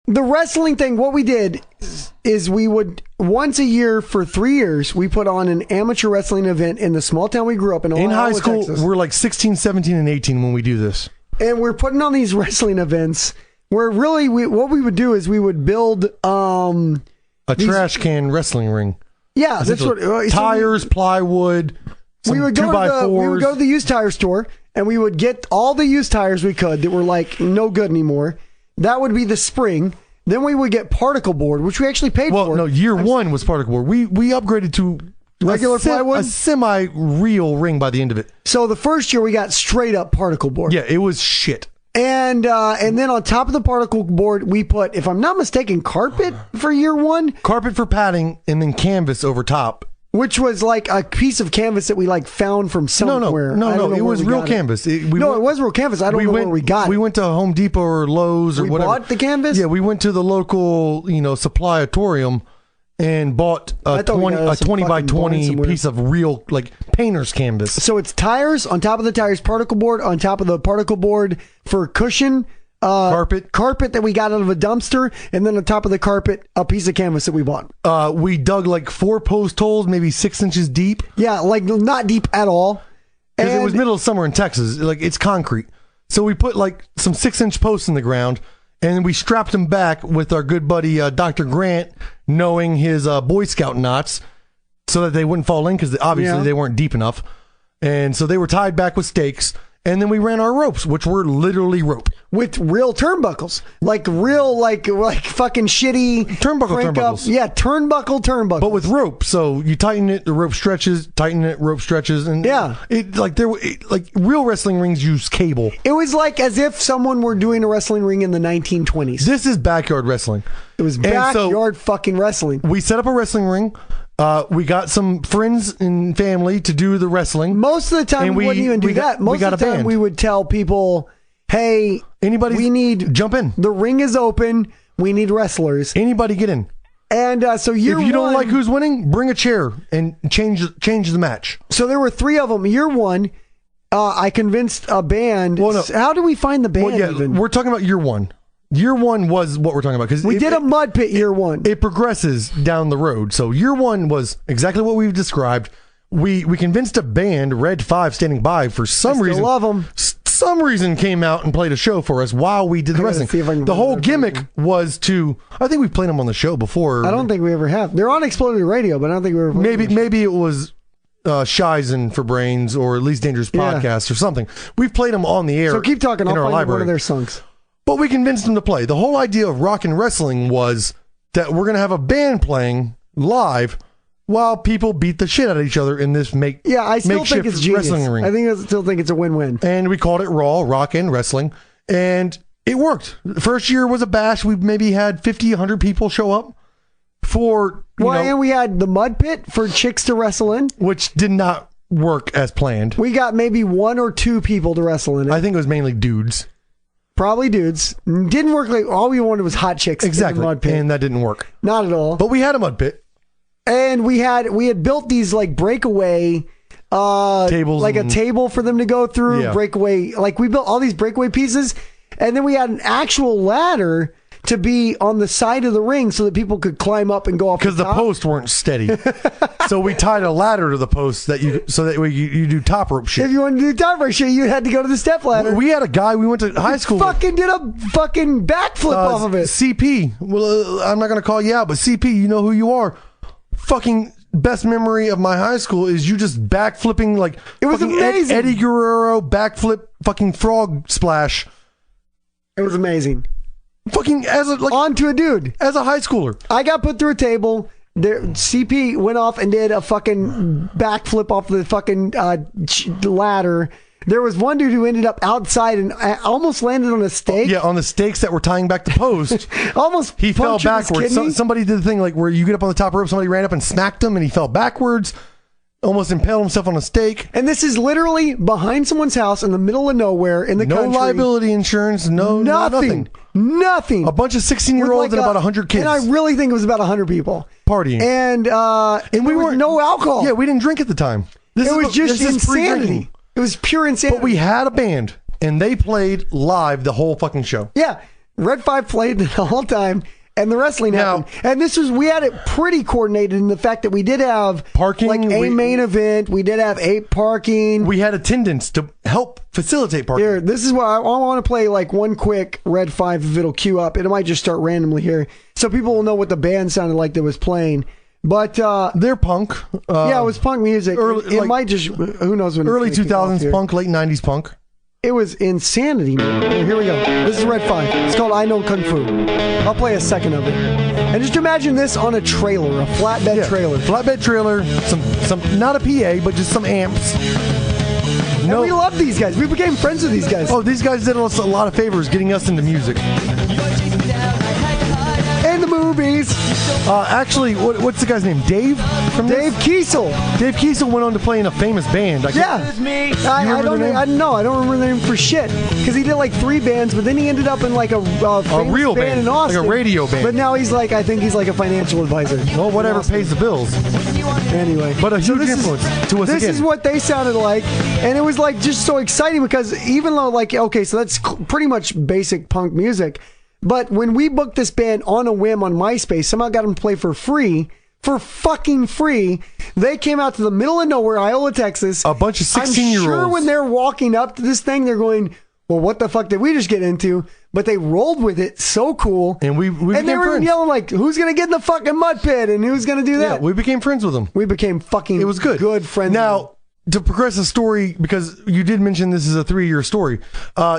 the wrestling thing, what we did is we would, once a year for 3 years, we put on an amateur wrestling event in the small town we grew up in. In high school, Texas. we're like 16, 17, and 18 when we do this. And we're putting on these wrestling events where really what we would do is we would build a trash can wrestling ring. Yeah, that's what tires, plywood. We would go to the used tire store and we would get all the used tires we could that were like no good anymore. That would be the spring. Then we would get particle board, which we actually paid for. Well, no, year one was particle board. We upgraded to regular plywood, a semi-real ring by the end of it. So the first year we got straight up particle board. Yeah, it was shit. And then on top of the particle board, we put, if I'm not mistaken, carpet for year one. Carpet for padding, and then canvas over top. Which was like a piece of canvas that we like found from somewhere. No, it was real canvas. It was real canvas. I don't know where we got it. We went to Home Depot or Lowe's or whatever. We bought the canvas? Yeah, we went to the local, supply-atorium and bought a 20 by 20 piece of real, like, painter's canvas. So it's tires, on top of the tires, particle board, on top of the particle board for cushion, carpet that we got out of a dumpster, and then on top of the carpet, a piece of canvas that we bought. We dug like 4 post holes, maybe 6 inches deep. Yeah, like not deep at all. Because it was middle of summer in Texas. Like, it's concrete. So we put like some 6-inch posts in the ground, and we strapped them back with our good buddy Dr. Grant, knowing his Boy Scout knots, so that they wouldn't fall in, because obviously they weren't deep enough. And so they were tied back with stakes. And then we ran our ropes, which were literally rope. With real turnbuckles. Like real, like fucking shitty... Turnbuckles. Yeah, turnbuckles. But with rope. So you tighten it, the rope stretches, tighten it, rope stretches. And yeah. Real wrestling rings use cable. It was like as if someone were doing a wrestling ring in the 1920s. This is backyard wrestling. It was backyard fucking wrestling. We set up a wrestling ring. We got some friends and family to do the wrestling. Most of the time, we wouldn't even do that. Most of the time, we would tell people, "Hey, we need jump in. The ring is open. We need wrestlers. Anybody get in." And so year one, if you don't like who's winning, bring a chair and change the match. So there were 3 of them. Year one, I convinced a band. Well, no. How do we find the band? Well, even? We're talking about year one. Year one was what we're talking about, because we did a mud pit year one. It progresses down the road. So year one was exactly what we've described. We convinced a band, Red 5, standing by for some reason. Love them. Some reason came out and played a show for us while we did the wrestling. The whole gimmick was to. I think we've played them on the show before. I don't think we ever have. They're on Exploded Radio, but I don't think we ever. Maybe it was Shizen for Brains, or at least Dangerous Podcast or something. We've played them on the air. So keep talking. I'll find one of their songs. But we convinced them to play. The whole idea of rock and wrestling was that we're going to have a band playing live while people beat the shit out of each other in this I still think it's genius. Wrestling ring. I still think it's a win-win. And we called it Raw, Rock and Wrestling. And it worked. The first year was a bash. We maybe had 50, 100 people show up for, and we had the mud pit for chicks to wrestle in. Which did not work as planned. We got maybe 1 or 2 people to wrestle in it. I think it was mainly dudes. Probably dudes. Didn't work. Like all we wanted was hot chicks. Exactly. In the mud pit. And that didn't work. Not at all. But we had a mud pit. And we had built these like breakaway tables, like a table for them to go through. Breakaway, like we built all these breakaway pieces, and then we had an actual ladder to be on the side of the ring so that people could climb up and go off. Because the posts weren't steady, so we tied a ladder to the posts you do top rope shit. If you wanted to do top rope shit, you had to go to the step ladder. We had a guy we went to high school. Fucking did a fucking backflip off of it. CP. Well, I'm not gonna call you out, but CP, you know who you are. Fucking best memory of my high school is you just backflipping like it was amazing. Eddie Guerrero backflip, fucking frog splash. It was amazing. Fucking onto a dude as a high schooler. I got put through a table. CP went off and did a fucking backflip off the fucking ladder. There was one dude who ended up outside and almost landed on a stake. Yeah, on the stakes that were tying back the post. Almost he fell backwards. Somebody did the thing like where you get up on the top rope, somebody ran up and smacked him and he fell backwards. Almost impaled himself on a stake. And this is literally behind someone's house in the middle of nowhere in the country. No liability insurance, nothing. Nothing. A bunch of 16-year-olds and about 100 kids. And I really think it was about 100 people. Partying. And we weren't no alcohol. Yeah, we didn't drink at the time. It was just insanity. It was pure insanity. But we had a band and they played live the whole fucking show. Yeah. Red 5 played the whole time. And the wrestling Now- happened. And we had it pretty coordinated in the fact that we did have Parking, like a main event. We did have 8 parking. We had attendants to help facilitate parking. Here, this is why I want to play like one quick Red 5 if it'll queue up. It might just start randomly here. So people will know what the band sounded like that was playing. But They're punk. yeah, it was punk music. early- it like, might just, who knows when it's Early gonna kick off 2000s here. punk, late 90s punk. It was insanity, man. Here we go. This is Red 5. It's called I Know Kung Fu. I'll play a second of it. And just imagine this on a trailer, a flatbed trailer. Flatbed trailer, some not a PA, but just some amps. And we love these guys. We became friends with these guys. Oh, these guys did us a lot of favors getting us into music. And the movies. Actually, what's the guy's name? Dave? From Dave Kiesel. Dave Kiesel went on to play in a famous band. Yeah. I remember don't the name? I don't remember the name for shit. Because he did like 3 bands, but then he ended up in like a famous real band, in like Austin. a radio band. But now he's like, I think he's like a financial advisor. Well, whatever pays the bills. Anyway. But a huge this influence to us This again. is what they sounded like. And it was like just so exciting because even though like, okay, so that's pretty much basic punk music. But when we booked this band on a whim on MySpace, somehow got them to play for fucking free. They came out to the middle of nowhere, Iola, Texas. A bunch of I'm 16-year-olds. sure when they're walking up to this thing, they're going, well, what the fuck did we just get into? But they rolled with it so cool. And we and they became were friends. yelling like, who's going to get in the fucking mud pit? And who's going to do Yeah, that? we became friends with them. We became fucking It was good. Good friends. Now, to progress the story, because you did mention this is a 3-year story.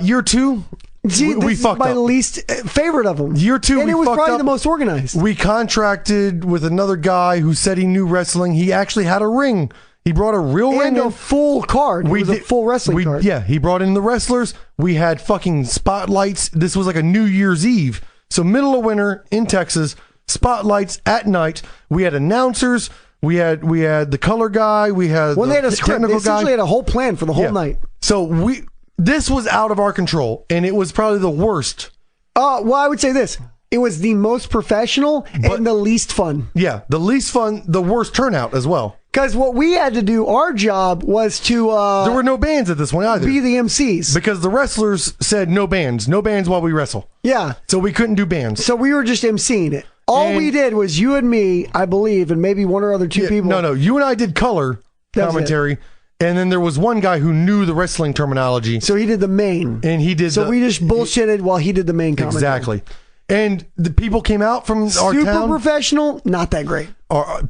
Year 2, See, we this fucked is my up. least favorite of them. Year 2, and we it was fucked probably up. the most organized. We contracted with another guy who said he knew wrestling. He actually had a ring. He brought a real ring And in. a full card. It was a full wrestling card. Yeah, he brought in the wrestlers. We had fucking spotlights. This was like a New Year's Eve. So middle of winter in Texas, spotlights at night. We had announcers. We had the color guy. We had When the they had a script, they technical guy. essentially had a whole plan for the whole Yeah. night. So this was out of our control, and it was probably the worst. Well, I would say this. It was the most professional and the least fun. Yeah, the least fun, the worst turnout as well. Because what we had to do, our job was to There were no bands at this one either. be the MCs. Because the wrestlers said no bands while we wrestle. Yeah. So we couldn't do bands. So we were just MCing it. All And- we did was you and me, I believe, and maybe one or other two people. No, you and I did color That was commentary, and then there was one guy who knew the wrestling terminology, So he did the main. and he did. So we just bullshitted while he did the main commentary. exactly. And the people came out from our Super town. professional, not that great.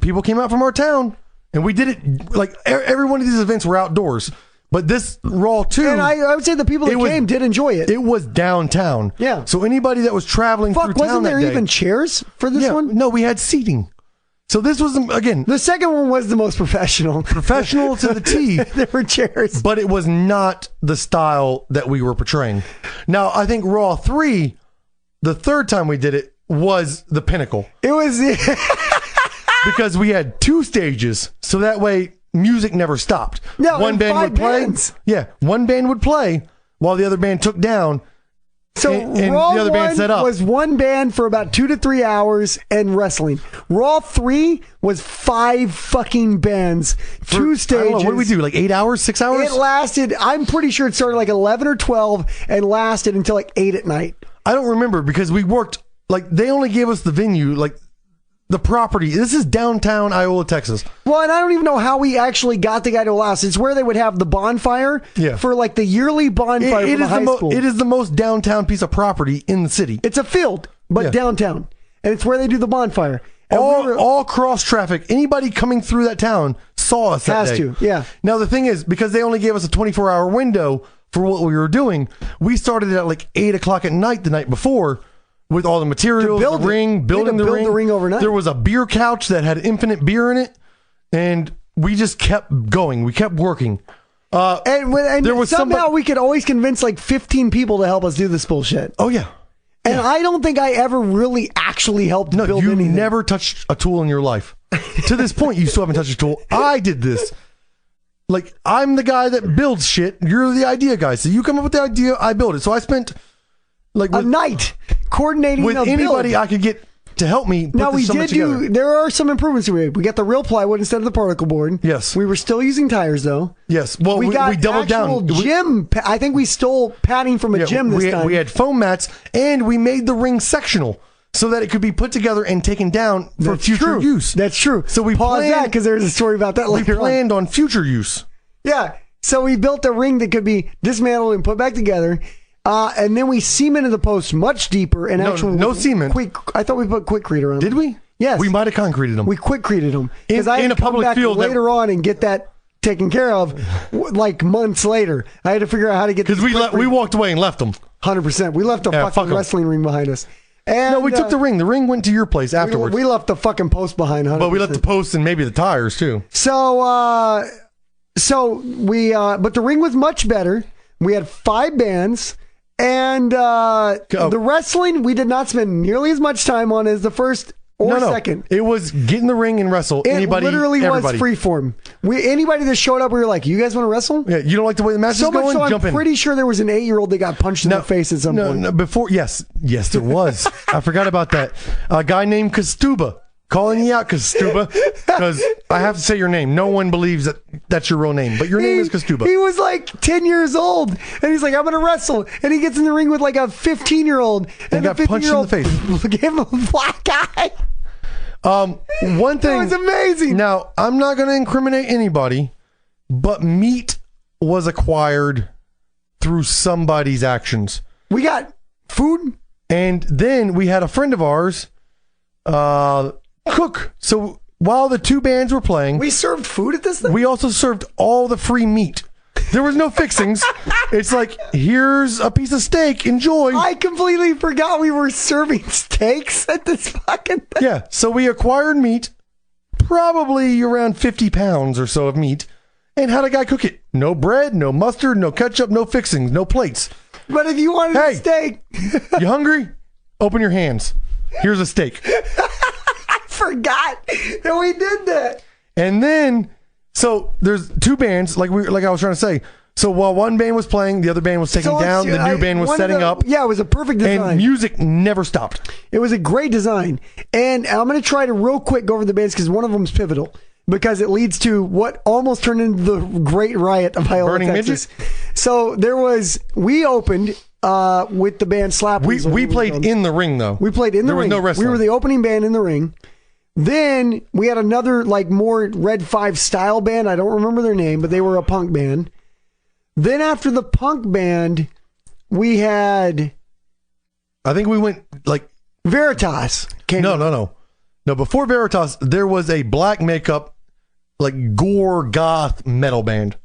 People came out from our town, and we did it like every one of these events were outdoors. But this Raw 2, And I would say the people that It was- came did enjoy it. it was downtown. Yeah. So anybody that was traveling through Fuck, town wasn't there that day, even chairs for this yeah, one? No, we had seating. So this was again The second one was the most professional. professional to the T. There were chairs. But it was not the style that we were portraying. Now, I think Raw 3, the third time we did it, was the pinnacle It was because we had 2 stages. So that way, music never stopped. No, one and band 5 would play. bands. Yeah, one band would play while the other band took down. so. and Raw the other band 1 set up. was one band for about 2 to 3 hours and wrestling. Raw 3 was 5 fucking bands, 2 I stages. don't know, what did we do? Like 8 hours, 6 hours? It lasted. I'm pretty sure it started like 11 or 12 and lasted until like 8 at night. I don't remember because we worked like they only gave us the venue, like the property. This is downtown Iola, Texas. Well, and I don't even know how we actually got the guy to last. It's where they would have the bonfire Yeah. for like the yearly bonfire It for the is high school. it is the most downtown piece of property in the city. It's a field, but Yeah. downtown, and it's where they do the bonfire. And we were- All cross traffic. Anybody coming through that town saw us that Has day. to, yeah. Now the thing is, because they only gave us a 24-hour window for what we were doing, we started at like 8:00 at night the night before with all the materials, build the it. ring, We had building to the build the ring overnight. There was a beer couch that had infinite beer in it, and we just kept going. We kept working. and there was somehow somebody- we could always convince like 15 people to help us do this bullshit. Oh yeah. And I don't think I ever really actually helped No, build you anything. never touched a tool in your life. To this point, you still haven't touched a tool. I did this. Like, I'm the guy that builds shit. You're the idea guy. So you come up with the idea, I build it. So I spent like A with, night coordinating with a anybody build. I could get to help me put Now, we this summit did together. there are some improvements we made. We got the real plywood instead of the particle board. Yes. We were still using tires, though. Yes. Well, We got doubled actual down. gym. I think we stole padding from a gym this time. We had foam mats, and we made the ring sectional so that it could be put together and taken down for That's future true. use. That's true. So we pause planned- that because there's a story about that We later on. planned on future use. Yeah. So we built a ring that could be dismantled and put back together. And then we cemented the posts much deeper and No cement. I thought we put quickcrete around Did them. we? Yes. We might have concreted them. We quickcreted them. In- Because I had in to a come public back field that- later on and get that taken care of like months later. I had to figure out how to get Because we walked away and left them. 100%. We left a Yeah, fuck fucking 'em. wrestling ring behind us. And, No, we took the ring. The ring went to your place afterwards. We left the fucking post behind. 100%. but we left the posts and maybe the tires too. So but the ring was much better. We had 5 bands, and the wrestling we did not spend nearly as much time on as the first or second. It was get in the ring and wrestle. It Anybody, literally everybody. was freeform. Anybody that showed up, we were like, "You guys want to wrestle?" Yeah, you don't like the way the match So is much going? so, Jump I'm in. pretty sure there was an 8-year-old that got punched in the face at some point. No, before, yes, there was. I forgot about that. A guy named Kastuba. Calling you out, Kastuba, because I have to say your name. No one believes that that's your real name, but your name is Kastuba. He was like 10 years old, and he's like, "I'm gonna wrestle," and he gets in the ring with like a 15-year-old, and got the punched in the 15-year-old gave him a black eye. One thing. It was amazing. Now, I'm not going to incriminate anybody, but meat was acquired through somebody's actions. We got food. And then we had a friend of ours cook. So while the 2 bands were playing, We served food at this thing. we also served all the free meat. There was no fixings. It's like, here's a piece of steak. Enjoy. I completely forgot we were serving steaks at this fucking thing. Yeah. So we acquired meat, probably around 50 pounds or so of meat, and had a guy cook it. No bread, no mustard, no ketchup, no fixings, no plates. But if you wanted Hey. a steak, You hungry? Open your hands. Here's a steak. I forgot that we did that. And then, so there's 2 bands, like I was trying to say. So while one band was playing, the other band was taking down, the new band was setting up. Yeah, it was a perfect design. And music never stopped. It was a great design. And I'm going to try to real quick go over the bands because one of them is pivotal because it leads to what almost turned into the Great Riot of Iowa, Burning Texas. So we opened with the band Slap. We played in the ring, though. We played in the ring. There was no wrestling. We were the opening band in the ring. Then we had another like more Red 5 style band. I don't remember their name, but they were a punk band. Then after the punk band, we had I think we went like... Veritas. No. Before Veritas, there was a black makeup, like gore goth metal band.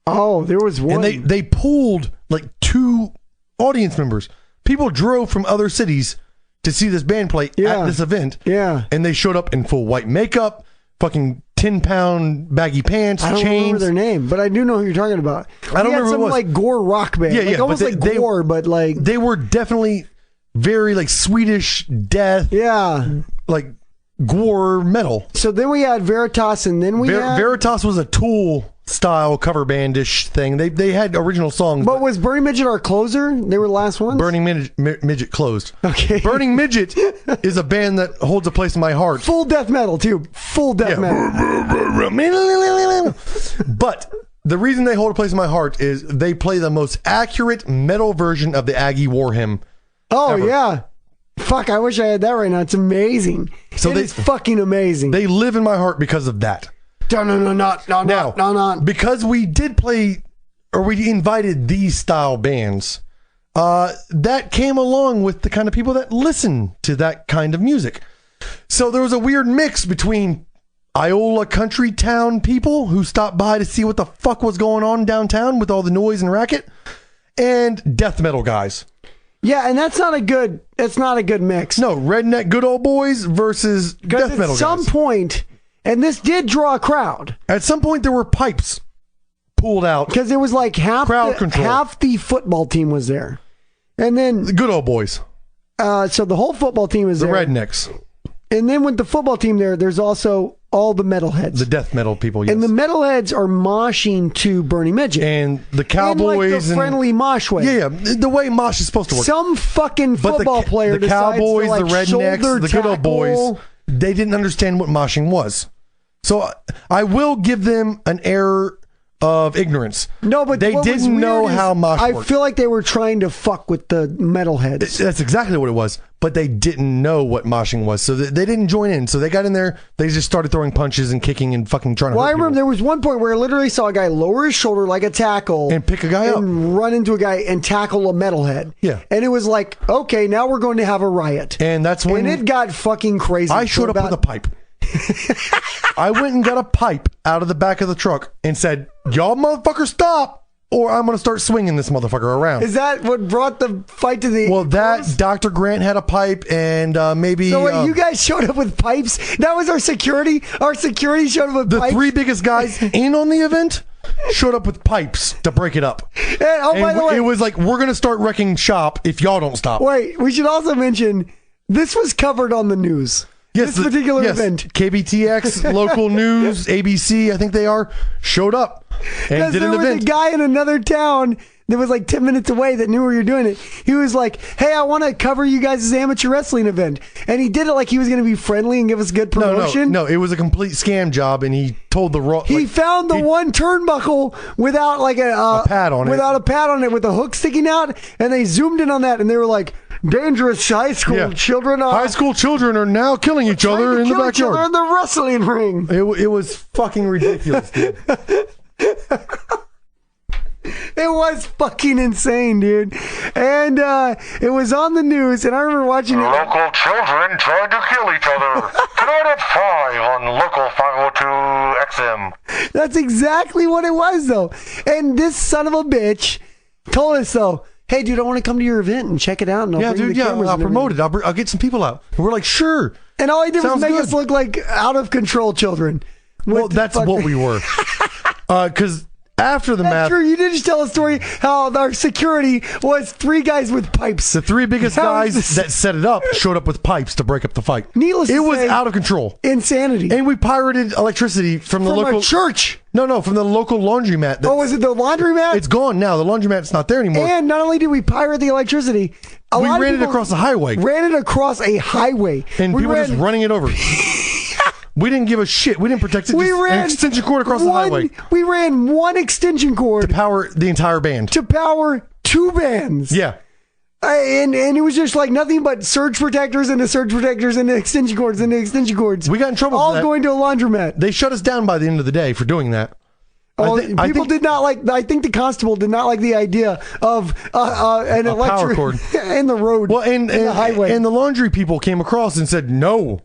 Oh, there was one. And they pulled like 2 audience members. People drove from other cities to see this band play at this event. Yeah. And they showed up in full white makeup, fucking 10-pound baggy pants, I don't chains. remember their name, but I do know who you're talking about. I don't We had remember who some it was. like gore rock band. Yeah, like, yeah, almost but like gore, but like They were definitely very like Swedish death, yeah. like gore metal. So then we had Veritas, and then we had. Veritas was a Tool style cover bandish thing. They had original songs, But was Burning Midget our closer? They were the last ones. Burning Midget closed. Okay. Burning Midget is a band that holds a place in my heart. Full death metal too. Full death metal. But the reason they hold a place in my heart is they play the most accurate metal version of the Aggie War Hymn. Oh ever. yeah. Fuck! I wish I had that right now. It's amazing. So It is fucking amazing. They live in my heart because of that. No. Because we did play, or we invited these style bands, that came along with the kind of people that listen to that kind of music. So there was a weird mix between Iola country town people who stopped by to see what the fuck was going on downtown with all the noise and racket, and death metal guys. Yeah, and that's not a good mix. No, redneck good old boys versus death metal At some guys. point, and this did draw a crowd. At some point, there were pipes pulled out. Because it was like Crowd control. half the football team was there. And then, The good old boys, so the whole football team was the there. rednecks. And then with the football team there's also all the metalheads. The death metal people, yes. And the metalheads are moshing to Bernie Midget. And the Cowboys. In like the friendly mosh way. Yeah, the way mosh is supposed to work. Some fucking football player the Cowboys, decides to, the like, rednecks, shoulder the good old boys, tackle. they didn't understand what moshing was. So I will give them an error of ignorance. No, but they what was didn't know weird is how mosh I worked. feel like they were trying to fuck with the metalheads. That's exactly what it was. But they didn't know what moshing was. So they didn't join in. So they got in there. They just started throwing punches and kicking and fucking trying to Well, hurt I remember people. there was one point where I literally saw a guy lower his shoulder like a tackle And pick a guy up. and run into a guy and tackle a metalhead. Yeah. And it was like, okay, now we're going to have a riot. And that's when And it got fucking crazy. I showed up with a pipe. I went and got a pipe out of the back of the truck and said, y'all motherfuckers stop, or I'm going to start swinging this motherfucker around. Is that what brought the fight to the... Well, that Dr. Grant had a pipe, and maybe So wait, you guys showed up with pipes? That was our security? Our security showed up with the pipes? three biggest guys in on the event showed up with pipes to break it up. And, oh, by the way... It was like, we're going to start wrecking shop if y'all don't stop. Wait, we should also mention, this was covered on the news. Yes, this particular event. KBTX, local news, ABC, I think they are, showed up and Because did there an was event. a guy in another town that was like 10 minutes away that knew where you're doing it. He was like, hey, I want to cover you guys' amateur wrestling event. And he did it like he was going to be friendly and give us good promotion. No, it was a complete scam job, and he told the raw. He found the one turnbuckle without like a pad on it. without a pad on it with a hook sticking out, and they zoomed in on that, and they were like, dangerous high school children are High school children are now killing each trying other to in the kill each other backyard. in the wrestling ring. It was fucking ridiculous, dude. It was fucking insane, dude. And it was on the news, and I remember watching it. Local children trying to kill each other. Tonight at 5 on Local 502 XM. That's exactly what it was, though. And this son of a bitch told us, though, hey, dude, I want to come to your event and check it out. And I'll Yeah, bring dude, the cameras I'll and promote everything." it. I'll get some people out. And we're like, sure. And all he did was Sounds make good. us look like out of control children. Well, that's what we were. Because after the That's math, true. You did just tell a story how our security was three guys with pipes. the three biggest How is guys this- that set it up showed up with pipes to break up the fight. Needless to it was say- out of control. Insanity. And we pirated electricity from the From local a church. No, from the local laundromat. Oh, was it the laundromat? It's gone now. The laundromat's not there anymore. And not only did we pirate the electricity, We lot of ran it people across the highway. Ran it across a highway. And we people were just running it over. We didn't give a shit. We didn't protect it. We Just ran an extension cord across the highway. We ran one extension cord Power the entire band. to power two bands. Yeah. And it was just like nothing but surge protectors and the surge protectors and the extension cords and the extension cords. We got in trouble for all that. going to a laundromat. They shut us down by the end of the day for doing that. People did not like. I think the constable did not like the idea of an A power electric cord. in the road. Well, and the highway. and the laundry people came across and said no.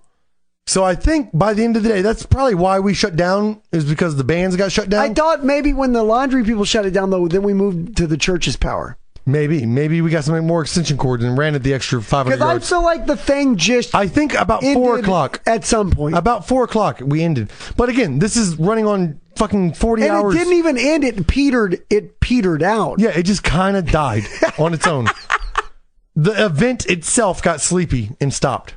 So I think by the end of the day, that's probably why we shut down, is because the bands got shut down. I thought maybe when the laundry people shut it down, though, then we moved to the church's power. Maybe we got some more extension cords and ran it the extra 500 Because I yards. feel like the thing just I think about 4 ended o'clock. at some point. About 4 o'clock, we ended. But again, this is running on fucking 40 and hours. it didn't even end. It petered out. Yeah, it just kind of died on its own. The event itself got sleepy and stopped.